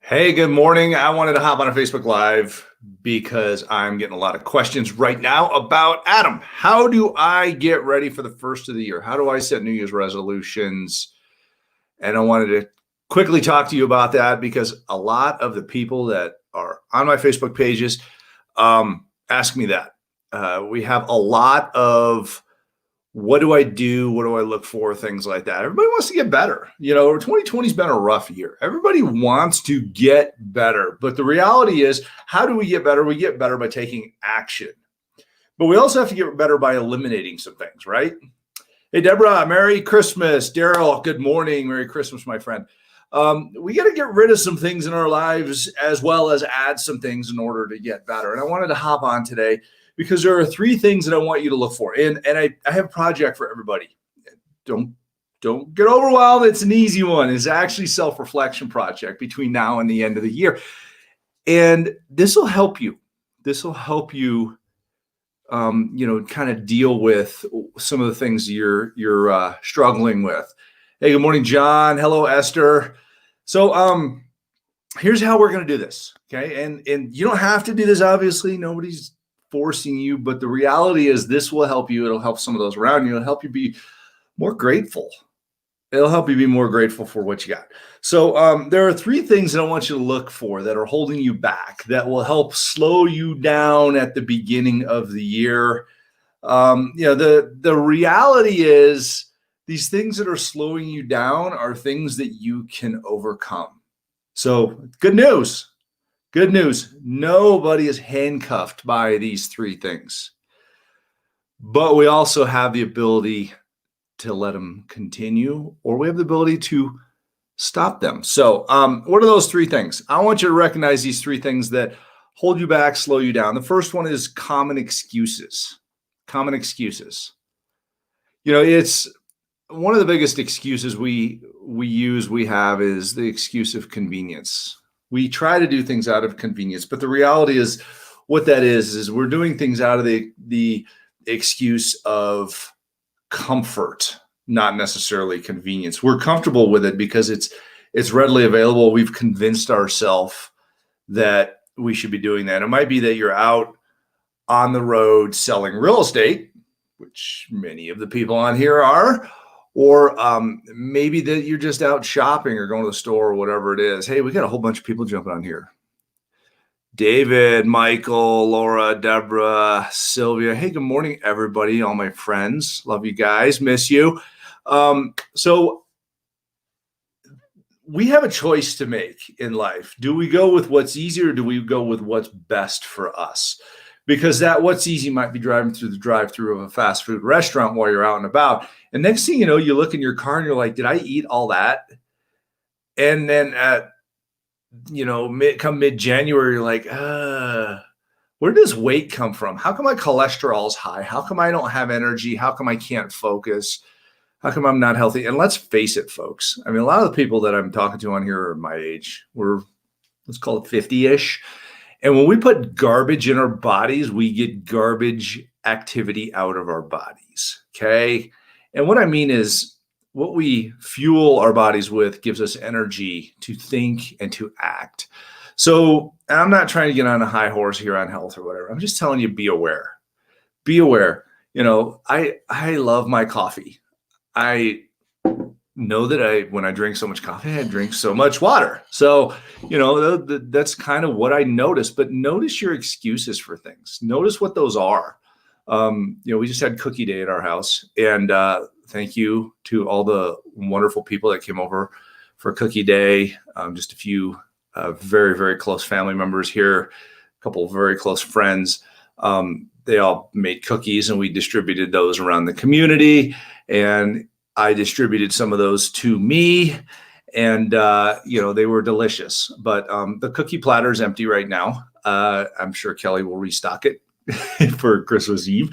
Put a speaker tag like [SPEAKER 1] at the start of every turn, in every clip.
[SPEAKER 1] Hey, good morning. I wanted to hop on a Facebook Live because I'm getting a lot of questions right now about Adam. How do I get ready for the first of the year? How do I set New Year's resolutions? And I wanted to quickly talk to you about that because a lot of the people that are on my Facebook pages ask me that. We have a lot of what do I do? What do I look for? Things like that. Everybody wants to get better. 2020's been a rough year. Everybody wants to get better. But the reality is, how do we get better? We get better by taking action. But we also have to get better by eliminating some things, right? Hey, Deborah, Merry Christmas. Daryl, good morning. Merry Christmas, my friend. We got to get rid of some things in our lives as well as add some things in order to get better. And I wanted to hop on today because there are three things that I want you to look for. And I have a project for everybody. Don't get overwhelmed. It's an easy one. It's actually self-reflection project between now and the end of the year. And this will help you. This will help you, kind of deal with some of the things you're struggling with. Hey, good morning, John. Hello, Esther. So here's how we're going to do this. Okay. And you don't have to do this, obviously. Nobody's forcing you, but the reality is this will help you. It'll help some of those around you. It'll help you be more grateful. It'll help you be more grateful for what you got. So there are three things that I want you to look for that are holding you back that will help slow you down at the beginning of the year. The reality is these things that are slowing you down are things that you can overcome. So good news. Good news. Nobody is handcuffed by these three things. But we also have the ability to let them continue, or we have the ability to stop them. So what are those three things? I want you to recognize these three things that hold you back, slow you down. The first one is common excuses. Common excuses. It's one of the biggest excuses we have is the excuse of convenience. We try to do things out of convenience, but the reality is what that is we're doing things out of the excuse of comfort, not necessarily convenience. We're comfortable with it because it's readily available. We've convinced ourselves that we should be doing that. It might be that you're out on the road selling real estate, which many of the people on here are, or maybe that you're just out shopping or going to the store or whatever it is. Hey, we got a whole bunch of people jumping on here. David, Michael, Laura, Deborah, Sylvia. Hey, good morning, everybody, all my friends. Love you guys. Miss you. So we have a choice to make in life. Do we go with what's easy or do we go with what's best for us? Because that what's easy might be driving through the drive-through of a fast food restaurant while you're out and about. And next thing you know, you look in your car and you're like, did I eat all that? And then come mid-January, you're like, where does weight come from? How come my cholesterol is high? How come I don't have energy? How come I can't focus? How come I'm not healthy? And let's face it, folks. I mean, a lot of the people that I'm talking to on here are my age. Let's call it 50-ish. And when we put garbage in our bodies, we get garbage activity out of our bodies, okay? And what I mean is what we fuel our bodies with gives us energy to think and to act. So I'm not trying to get on a high horse here on health or whatever. I'm just telling you, be aware. Be aware. I love my coffee. I know that when I drink so much coffee, I drink so much water. So, that's kind of what I notice, but notice your excuses for things. Notice what those are. We just had cookie day at our house, and thank you to all the wonderful people that came over for cookie day. Just a few very, very close family members here, a couple of very close friends. They all made cookies and we distributed those around the community, and I distributed some of those to me, and they were delicious. But the cookie platter is empty right now. I'm sure Kelly will restock it for Christmas Eve.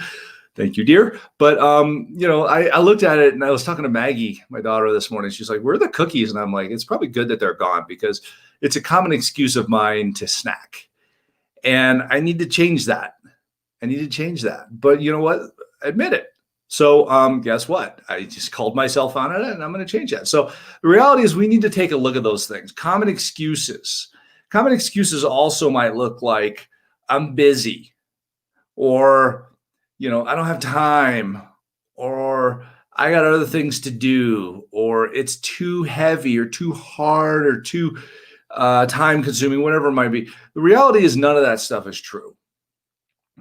[SPEAKER 1] Thank you, dear. But I looked at it and I was talking to Maggie, my daughter, this morning. She's like, "Where are the cookies?" And I'm like, "It's probably good that they're gone because it's a common excuse of mine to snack, and I need to change that. But you know what? Admit it." So guess what? I just called myself on it and I'm going to change that. So the reality is we need to take a look at those things. Common excuses. Common excuses also might look like I'm busy, or, I don't have time, or I got other things to do, or it's too heavy or too hard or too time consuming, whatever it might be. The reality is none of that stuff is true.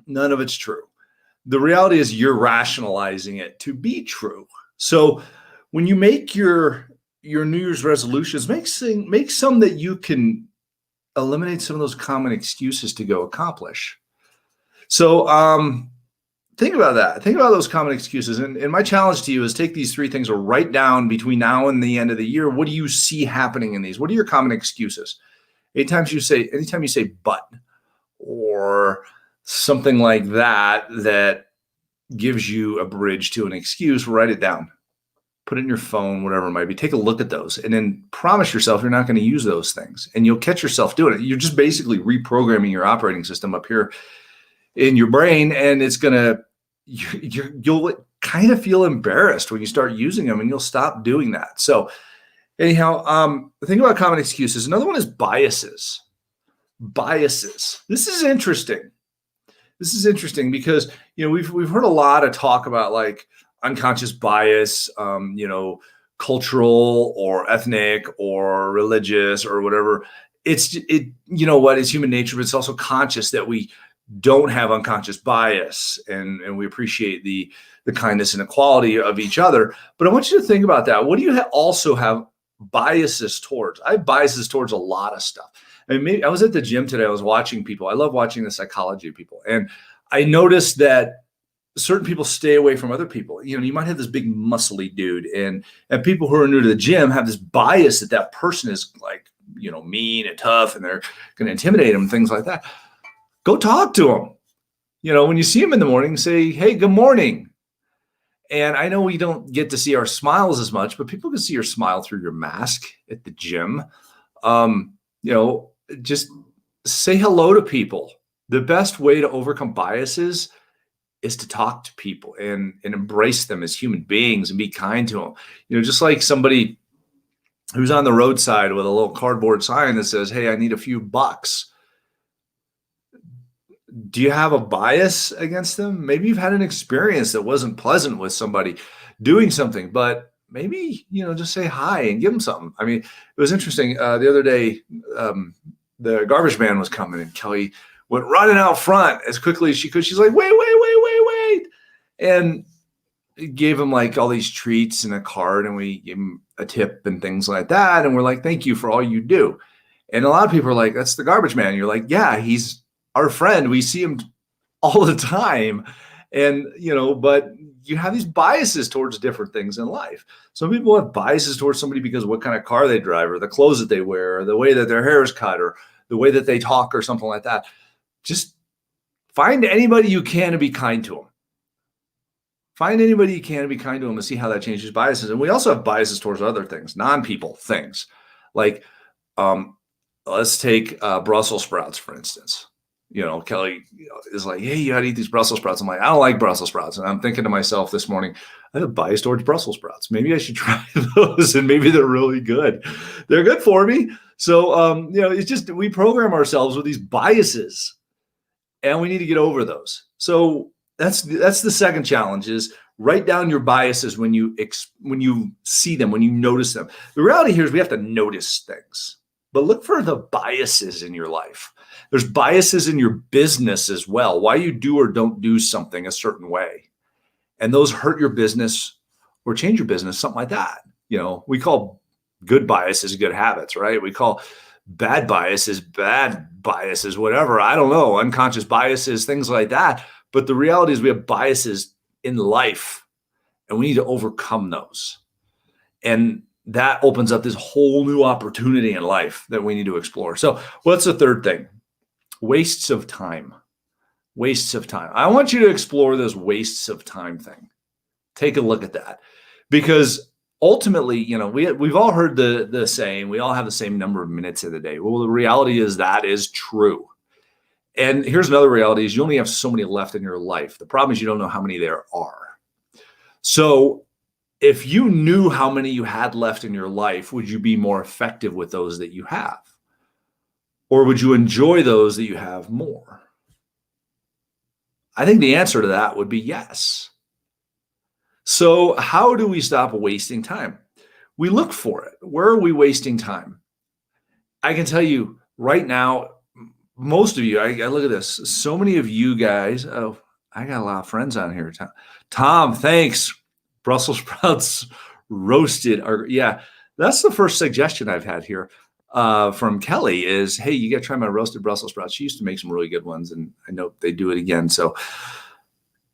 [SPEAKER 1] None of it's true. The reality is you're rationalizing it to be true. So when you make your New Year's resolutions, make some that you can eliminate some of those common excuses to go accomplish. So think about that. Think about those common excuses. And my challenge to you is take these three things or write down between now and the end of the year. What do you see happening in these? What are your common excuses? Anytime you say but or something like that gives you a bridge to an excuse, write it down. Put it in your phone, whatever it might be. Take a look at those and then promise yourself you're not going to use those things. And you'll catch yourself doing it. You're just basically reprogramming your operating system up here in your brain, and it's gonna you'll kind of feel embarrassed when you start using them, and you'll stop doing that. So anyhow, think about common excuses. Another one is biases. Biases. This is interesting because we've heard a lot of talk about like unconscious bias, cultural or ethnic or religious or whatever. It's human nature, but it's also conscious that we don't have unconscious bias, and we appreciate the kindness and equality of each other. But I want you to think about that. What do you also have biases towards? I have biases towards a lot of stuff. I mean, I was at the gym today. I was watching people. I love watching the psychology of people, and I noticed that certain people stay away from other people. You might have this big muscly dude, and people who are new to the gym have this bias that person is like, mean and tough, and they're going to intimidate them, things like that. Go talk to them. When you see them in the morning, say, hey, good morning. And I know we don't get to see our smiles as much, but people can see your smile through your mask at the gym. Just say hello to people. The best way to overcome biases is to talk to people and embrace them as human beings and be kind to them. Just like somebody who's on the roadside with a little cardboard sign that says, hey, I need a few bucks. Do you have a bias against them? Maybe you've had an experience that wasn't pleasant with somebody doing something, but maybe, just say hi and give them something. I mean, it was interesting. The other day, the garbage man was coming, and Kelly went running out front as quickly as she could. She's like, wait. And gave him like all these treats and a card, and we gave him a tip and things like that. And we're like, thank you for all you do. And a lot of people are like, that's the garbage man. You're like, yeah, he's our friend. We see him all the time. And, but you have these biases towards different things in life. Some people have biases towards somebody because of what kind of car they drive, or the clothes that they wear, or the way that their hair is cut, or the way that they talk, or something like that. Just find anybody you can and be kind to them. Find anybody you can and be kind to them and see how that changes biases. And we also have biases towards other things, non-people things. Like, let's take Brussels sprouts, for instance. Kelly is like, hey, you got to eat these Brussels sprouts. I'm like, I don't like Brussels sprouts. And I'm thinking to myself this morning, I have a bias towards Brussels sprouts. Maybe I should try those, and maybe they're really good. They're good for me. So, it's just, we program ourselves with these biases, and we need to get over those. So that's the second challenge, is write down your biases when you see them, when you notice them. The reality here is we have to notice things, but look for the biases in your life. There's biases in your business as well, why you do or don't do something a certain way. And those hurt your business or change your business, something like that. We call good biases good habits, right? We call bad biases bad biases, whatever. I don't know, unconscious biases, things like that. But the reality is we have biases in life, and we need to overcome those. And that opens up this whole new opportunity in life that we need to explore. So what's the third thing? Wastes of time. Wastes of time. I want you to explore this wastes of time thing. Take a look at that, because ultimately, we've all heard the saying, we all have the same number of minutes in the day. Well, the reality is that is true. And here's another reality, is you only have so many left in your life. The problem is you don't know how many there are. So if you knew how many you had left in your life, would you be more effective with those that you have? Or would you enjoy those that you have more? I think the answer to that would be yes. So how do we stop wasting time? We look for it. Where are we wasting time? I can tell you right now, most of you, I look at this, so many of you guys, oh, I got a lot of friends on here. Tom, thanks. Brussels sprouts roasted. Yeah, that's the first suggestion I've had here from Kelly is, hey, you got to try my roasted Brussels sprouts. She used to make some really good ones, and I know they do it again. So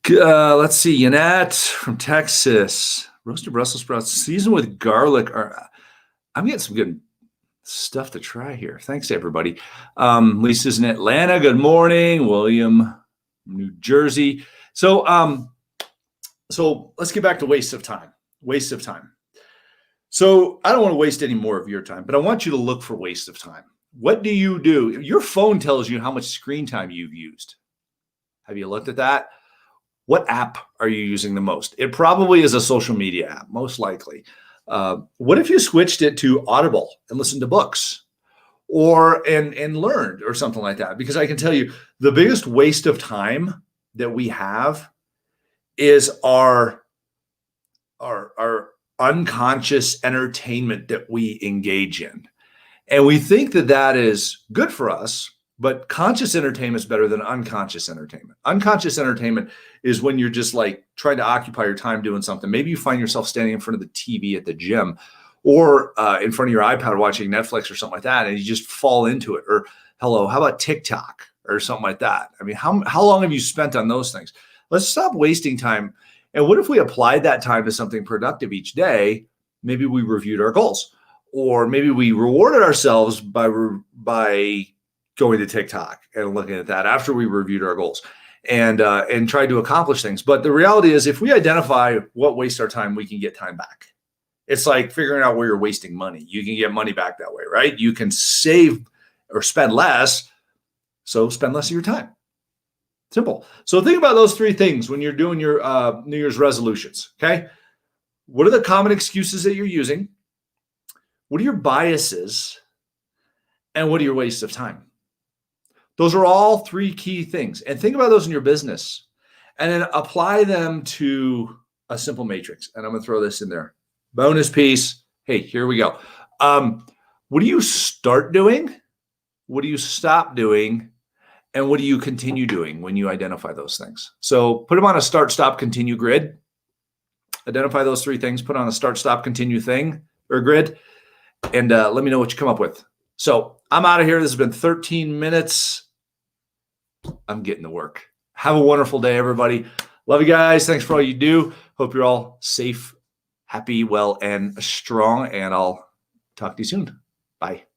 [SPEAKER 1] let's see. Yanette from Texas, roasted Brussels sprouts seasoned with garlic. I'm getting some good stuff to try here. Thanks, everybody. Lisa's in Atlanta. Good morning. William, New Jersey. So let's get back to waste of time. Waste of time. So I don't want to waste any more of your time, but I want you to look for waste of time. What do you do? Your phone tells you how much screen time you've used. Have you looked at that? What app are you using the most? It probably is a social media app, most likely. What if you switched it to Audible and listened to books or and learned or something like that? Because I can tell you the biggest waste of time that we have is our unconscious entertainment that we engage in. And we think that that is good for us, but conscious entertainment is better than unconscious entertainment. Unconscious entertainment is when you're just like trying to occupy your time doing something. Maybe you find yourself standing in front of the TV at the gym or in front of your iPad watching Netflix or something like that, and you just fall into it. Or hello, how about TikTok or something like that? I mean, how long have you spent on those things? Let's stop wasting time. And what if we applied that time to something productive each day? Maybe we reviewed our goals, or maybe we rewarded ourselves by going to TikTok and looking at that after we reviewed our goals and tried to accomplish things. But the reality is, if we identify what wastes our time, we can get time back. It's like figuring out where you're wasting money. You can get money back that way, right? You can save or spend less, so spend less of your time. Simple. So think about those three things when you're doing your New Year's resolutions, okay? What are the common excuses that you're using? What are your biases? And what are your wastes of time? Those are all three key things. And think about those in your business and then apply them to a simple matrix. And I'm going to throw this in there. Bonus piece. Hey, here we go. What do you start doing? What do you stop doing? And what do you continue doing when you identify those things? So put them on a start, stop, continue grid. Identify those three things, put on a start, stop, continue thing or grid, and let me know what you come up with. So I'm out of here. This has been 13 minutes. I'm getting to work. Have a wonderful day, everybody. Love you guys. Thanks for all you do. Hope you're all safe, happy, well, and strong. And I'll talk to you soon. Bye.